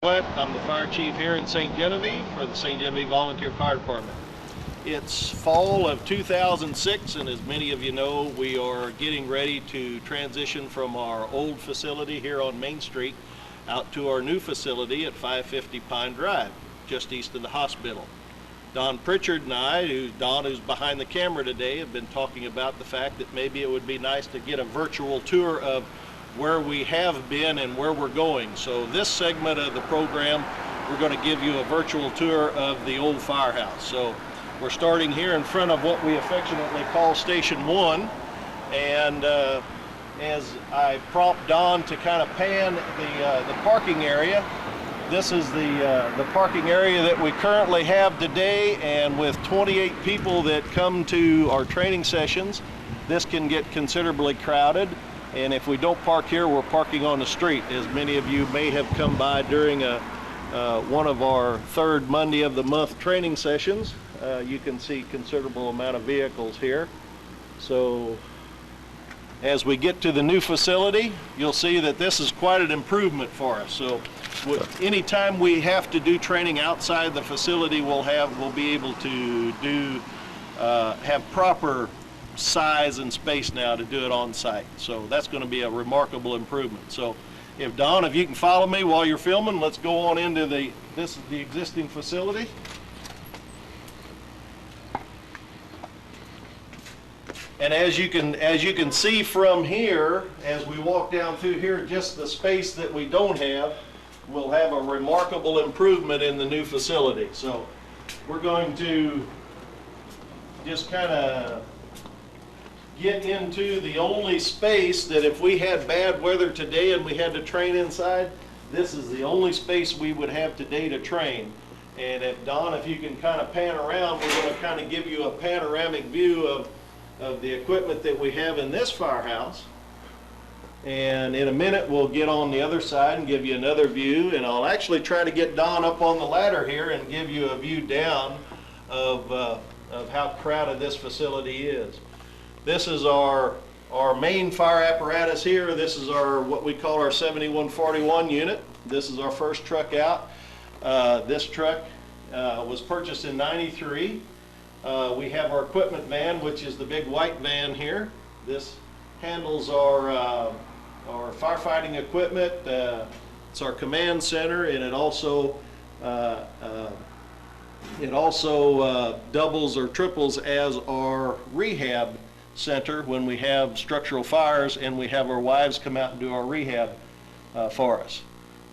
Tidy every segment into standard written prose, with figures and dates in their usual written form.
I'm the fire chief here in St. Genevieve for the St. Genevieve Volunteer Fire Department. It's fall of 2006, and as many of you know, we are getting ready to transition from our old facility here on Main Street out to our new facility at 550 Pine Drive, just east of the hospital. Don Pritchard and I, Don who's behind the camera today, have been talking about the fact that maybe it would be nice to get a virtual tour of where we have been and where we're going. So this segment of the program, we're going to give you a virtual tour of the old firehouse. So we're starting here in front of what we affectionately call Station 1, and as I prompt Don to kind of pan the parking area, this is the parking area that we currently have today, and with 28 people that come to our training sessions, this can get considerably crowded. And if we don't park here, we're parking on the street. As many of you may have come by during one of our third Monday of the month training sessions, you can see considerable amount of vehicles here. So as we get to the new facility, you'll see that this is quite an improvement for us. So anytime we have to do training outside the facility, we'll be able to have proper size and space now to do it on site. So that's going to be a remarkable improvement. So if you can follow me while you're filming, let's go on into this is the existing facility. And as you can see from here, as we walk down through here, just the space that we don't have, will have a remarkable improvement in the new facility. So we're going to just kind of get into the only space that if we had bad weather today and we had to train inside, this is the only space we would have today to train. And if you can kind of pan around, we're going to kind of give you a panoramic view of the equipment that we have in this firehouse. And in a minute, we'll get on the other side and give you another view. And I'll actually try to get Don up on the ladder here and give you a view down of how crowded this facility is. This is our main fire apparatus here. This is what we call our 7141 unit. This is our first truck out. This truck was purchased in '93. We have our equipment van, which is the big white van here. This handles our firefighting equipment. It's our command center, and it also doubles or triples as our rehab center when we have structural fires and we have our wives come out and do our rehab for us.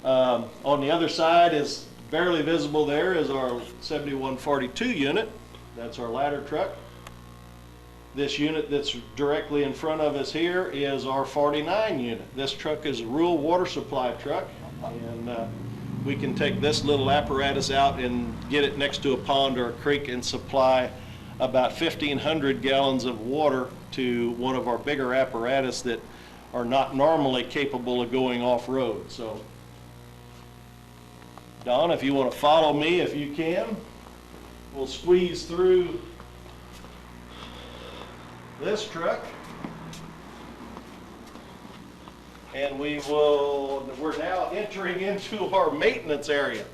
On the other side, is barely visible there, is our 7142 unit. That's our ladder truck. This unit that's directly in front of us here is our 49 unit. This truck is a rural water supply truck, and we can take this little apparatus out and get it next to a pond or a creek and supply about 1,500 gallons of water to one of our bigger apparatus that are not normally capable of going off-road. So, Don, if you want to follow me, if you can, we'll squeeze through this truck, and we're now entering into our maintenance area.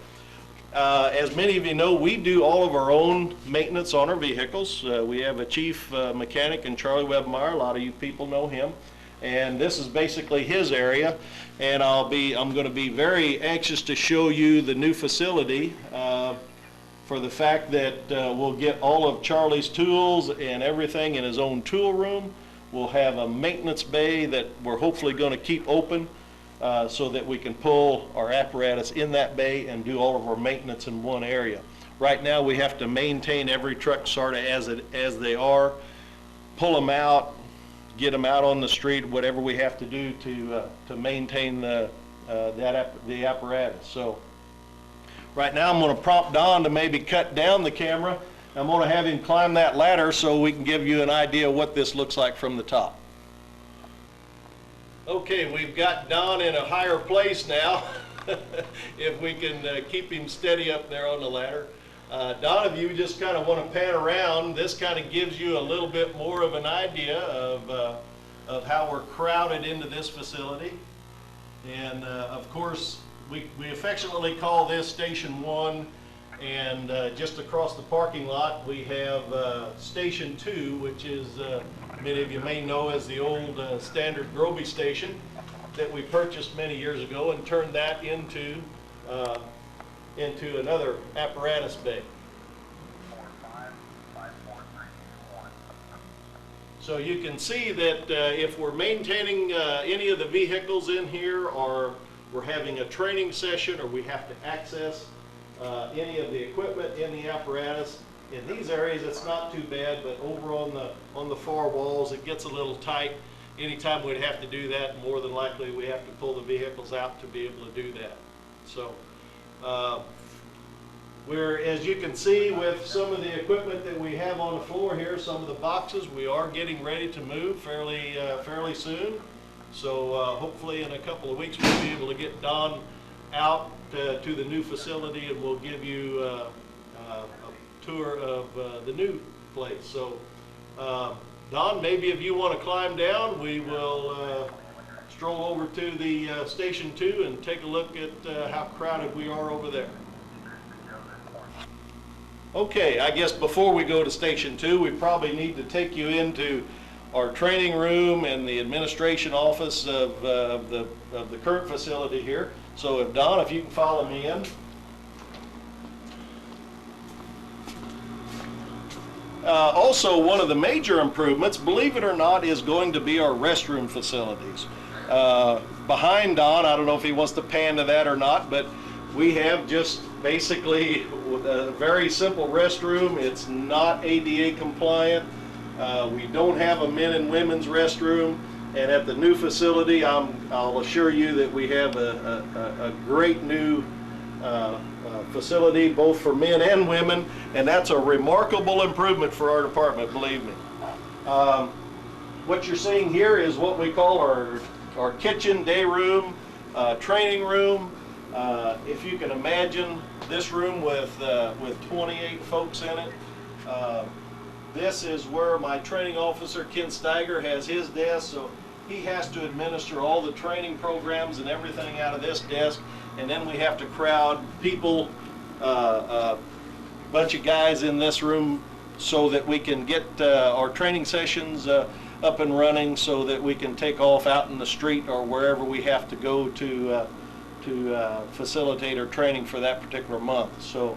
As many of you know, we do all of our own maintenance on our vehicles. We have a chief mechanic in Charlie Webmeyer. A lot of you people know him. And this is basically his area. And I'm going to be very anxious to show you the new facility for the fact that we'll get all of Charlie's tools and everything in his own tool room. We'll have a maintenance bay that we're hopefully going to keep open, so that we can pull our apparatus in that bay and do all of our maintenance in one area. Right now we have to maintain every truck sort of as they are, pull them out, get them out on the street, whatever we have to do to maintain the apparatus. So right now I'm going to prompt Don to maybe cut down the camera. I'm going to have him climb that ladder so we can give you an idea of what this looks like from the top. Okay, we've got Don in a higher place now, if we can keep him steady up there on the ladder. Don, if you just kind of want to pan around, this kind of gives you a little bit more of an idea of how we're crowded into this facility. And of course, we affectionately call this Station 1, and just across the parking lot we have Station 2, which is, many of you may know as the old standard Groby station that we purchased many years ago and turned that into another apparatus bay. So you can see that if we're maintaining any of the vehicles in here, or we're having a training session, or we have to access any of the equipment in the apparatus, in these areas it's not too bad, but over on the far walls it gets a little tight. Anytime we'd have to do that, more than likely we have to pull the vehicles out to be able to do that. So as you can see with some of the equipment that we have on the floor here, some of the boxes, we are getting ready to move fairly soon. So hopefully in a couple of weeks we'll be able to get Don out to the new facility, and we'll give you a tour of the new place. So Don, maybe if you want to climb down, we will stroll over to the Station 2 and take a look at how crowded we are over there. Okay, I guess before we go to Station 2, we probably need to take you into our training room and the administration office of the current facility here. So if Don, if you can follow me in. Also, one of the major improvements, believe it or not, is going to be our restroom facilities. Behind Don, I don't know if he wants to pan to that or not, but we have just basically a very simple restroom. It's not ADA compliant. We don't have a men and women's restroom, and at the new facility, I'll assure you that we have a great new facility, both for men and women, and that's a remarkable improvement for our department, believe me. What you're seeing here is what we call our kitchen, day room, training room. If you can imagine this room with 28 folks in it. This is where my training officer, Ken Steiger, has his desk, so he has to administer all the training programs and everything out of this desk, and then we have to crowd people, a bunch of guys in this room so that we can get our training sessions up and running, so that we can take off out in the street or wherever we have to go to facilitate our training for that particular month. So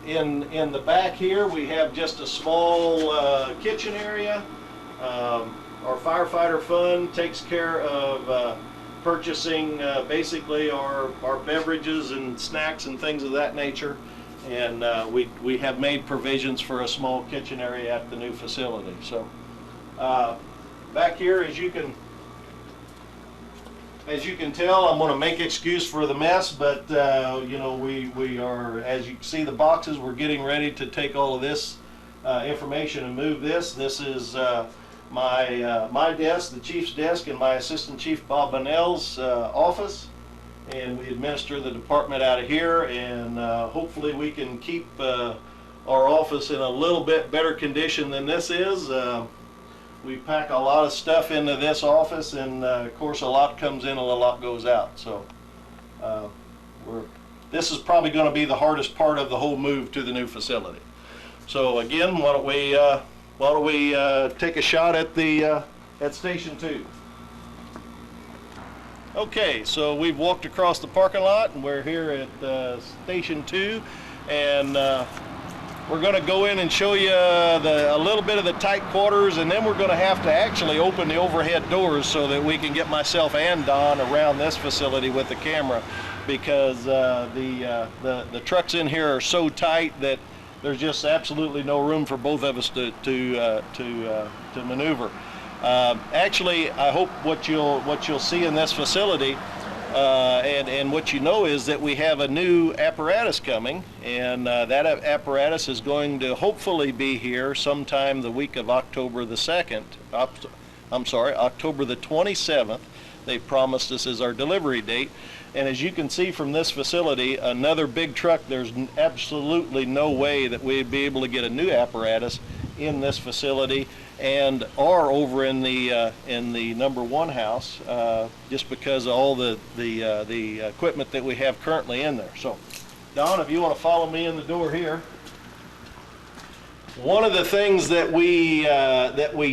in the back here we have just a small kitchen area. Our firefighter fund takes care of purchasing basically our beverages and snacks and things of that nature, and we have made provisions for a small kitchen area at the new facility. So back here, as you can tell, I'm going to make excuse for the mess, but you know, we are, as you can see the boxes, we're getting ready to take all of this information and move this. This is my desk, the chief's desk, and my assistant chief Bob Bonnell's office, and we administer the department out of here, and hopefully we can keep our office in a little bit better condition than this is. We pack a lot of stuff into this office, and of course a lot comes in and a lot goes out. So this is probably going to be the hardest part of the whole move to the new facility. So again, why don't we take a shot at the at Station 2. Okay, so we've walked across the parking lot and we're here at Station 2, and we're going to go in and show you a little bit of the tight quarters, and then we're going to have to actually open the overhead doors so that we can get myself and Don around this facility with the camera, because the trucks in here are so tight that there's just absolutely no room for both of us to maneuver. Actually, I hope what you'll see in this facility, and what you know, is that we have a new apparatus coming, and that apparatus is going to hopefully be here sometime the week of October the 2nd. I'm sorry, October the 27th. They promised us as our delivery date. And as you can see from this facility, another big truck, there's absolutely no way that we'd be able to get a new apparatus in this facility and are over in the number one house, just because of all the equipment that we have currently in there. So, Don, if you want to follow me in the door here. One of the things that we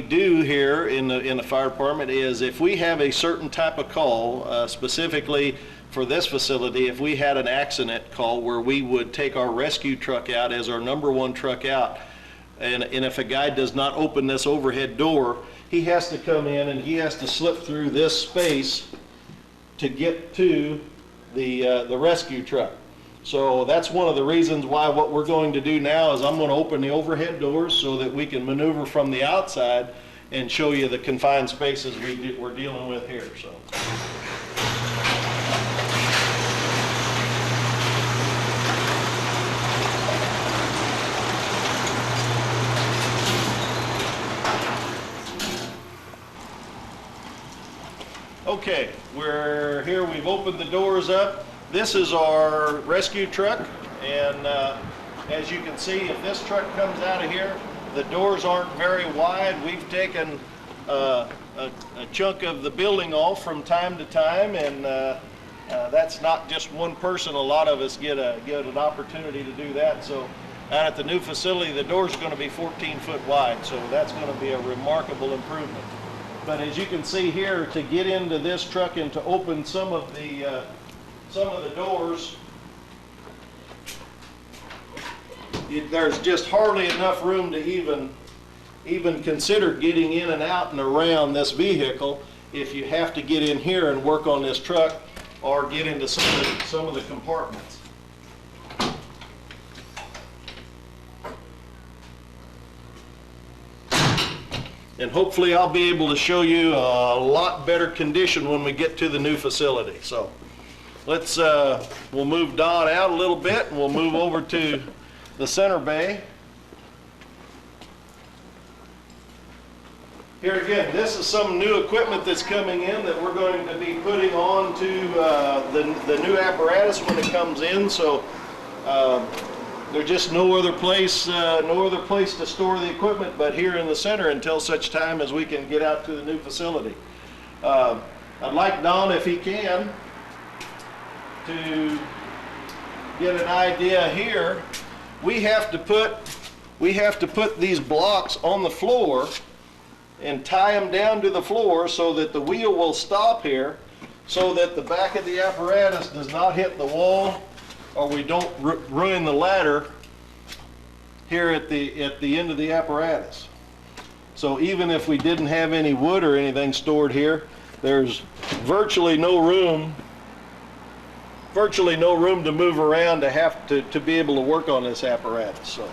do here in the fire department is if we have a certain type of call, specifically for this facility, if we had an accident call where we would take our rescue truck out as our number one truck out, and if a guy does not open this overhead door, he has to come in and he has to slip through this space to get to the rescue truck. So that's one of the reasons why what we're going to do now is I'm going to open the overhead doors so that we can maneuver from the outside and show you the confined spaces we're dealing with here. So. Okay, we're here, we've opened the doors up. This is our rescue truck, and as you can see, if this truck comes out of here, the doors aren't very wide. We've taken a chunk of the building off from time to time, and that's not just one person. A lot of us get an opportunity to do that. So out at the new facility, the doors are going to be 14 foot wide, so that's going to be a remarkable improvement. But as you can see here, to get into this truck and to open some of the doors, there's just hardly enough room to even consider getting in and out and around this vehicle if you have to get in here and work on this truck or get into some of the compartments. And hopefully I'll be able to show you a lot better condition when we get to the new facility. So let's, we'll move Don out a little bit and we'll move over to the center bay. Here again, this is some new equipment that's coming in that we're going to be putting on to the new apparatus when it comes in. So there's just no other place to store the equipment but here in the center until such time as we can get out to the new facility. I'd like Don, if he can, to get an idea here. We have to put these blocks on the floor and tie them down to the floor so that the wheel will stop here, so that the back of the apparatus does not hit the wall, or we don't ruin the ladder here at the end of the apparatus. So even if we didn't have any wood or anything stored here, there's virtually no room to move around to be able to work on this apparatus. So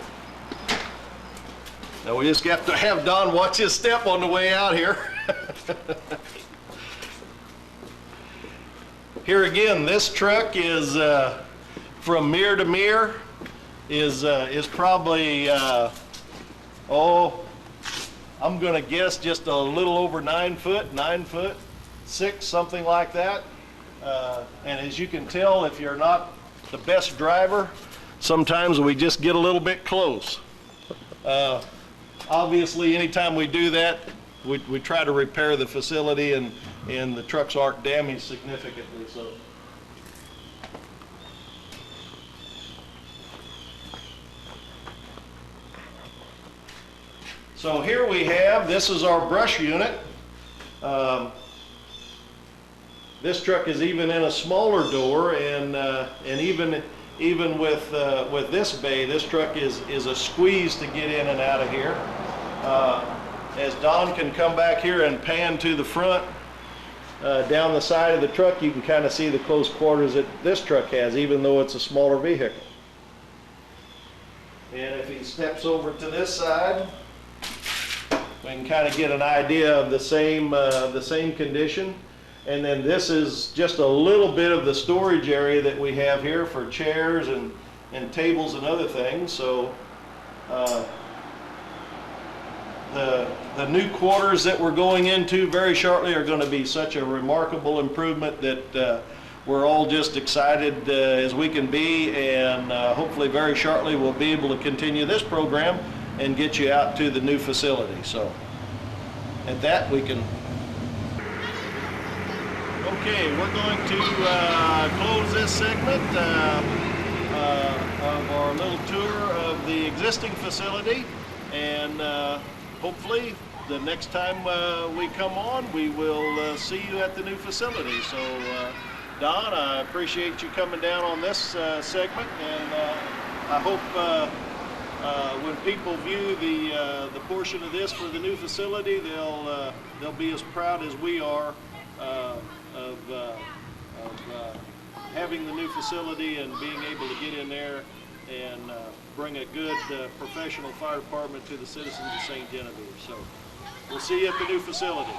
now we just got to have Don watch his step on the way out here. Here again, this truck is from mirror to mirror is probably I'm gonna guess just a little over 9 foot 6, something like that. And as you can tell, if you're not the best driver, sometimes we just get a little bit close. Obviously, anytime we do that, we try to repair the facility and the trucks aren't damaged significantly. So here we have, this is our brush unit. This truck is even in a smaller door, and even with this bay, this truck is a squeeze to get in and out of here. As Don can come back here and pan to the front, down the side of the truck, you can kind of see the close quarters that this truck has, even though it's a smaller vehicle. And if he steps over to this side, we can kind of get an idea of the same condition. And then this is just a little bit of the storage area that we have here for chairs and tables and other things. So the new quarters that we're going into very shortly are going to be such a remarkable improvement that we're all just excited as we can be, and hopefully very shortly we'll be able to continue this program and get you out to the new facility. So at that, we can. Okay, we're going to close this segment of our little tour of the existing facility, and hopefully the next time we come on, we will see you at the new facility. So Don, I appreciate you coming down on this segment, and I hope when people view the portion of this for the new facility, they'll be as proud as we are of having the new facility and being able to get in there and bring a good professional fire department to the citizens of St. Genevieve. So we'll see you at the new facility.